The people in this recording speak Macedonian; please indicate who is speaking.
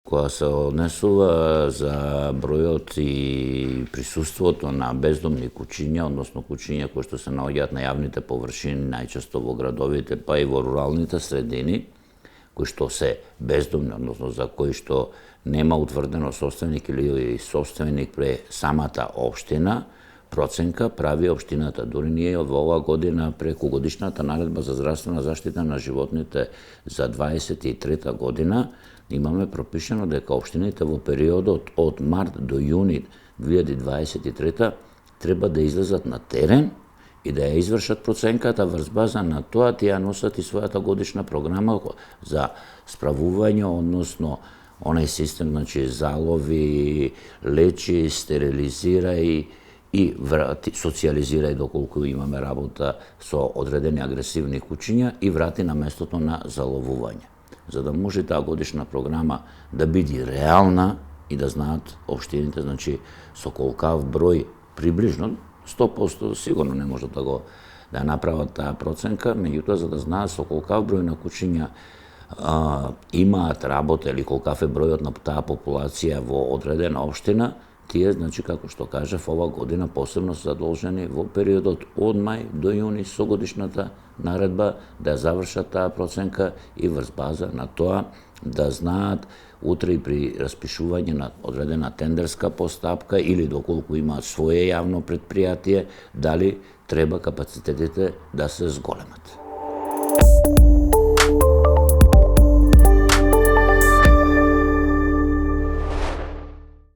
Speaker 1: која се однесува за бројот и присуството на бездомни куќиња, односно куќиња кои што се наоѓаат на јавните површини, најчесто во градовите, па и во руралните средини, кои што се бездомни, односно за кои што нема утврдено собственик или собственик пре самата општина, проценка прави општината. Дури ние во оваа година преку годишната наредба за здравствена заштита на животните за 23 година имаме пропишено дека општините во периодот од март до јуни 2023 треба да излезат на терен и да ја извршат проценката врз база на тоа тие носат и својата годишна програма за справување, односно онај систем, значи залови, лечи, стерилизирај и врати, социјализирај доколку имаме работа со одредени агресивни куќиња и врати на местото на заловување. За да може таа годишна програма да биде реална и да знаат општините, значи со колкав број приближно 100% сигурно не може да направат таа проценка, меѓутоа за да знаат со колкав број на куќиња имаат работа или колкав е бројот на таа популација во одредена општина, тие, значи, како што кажав, ова година посебно се задолжени во периодот од мај до јуни со годишната наредба да завршат таа проценка и врз база на тоа да знаат утре и при распишување на одредена тендерска постапка или доколку имаат свое јавно предпријатие, дали треба капацитетите да се зголемат.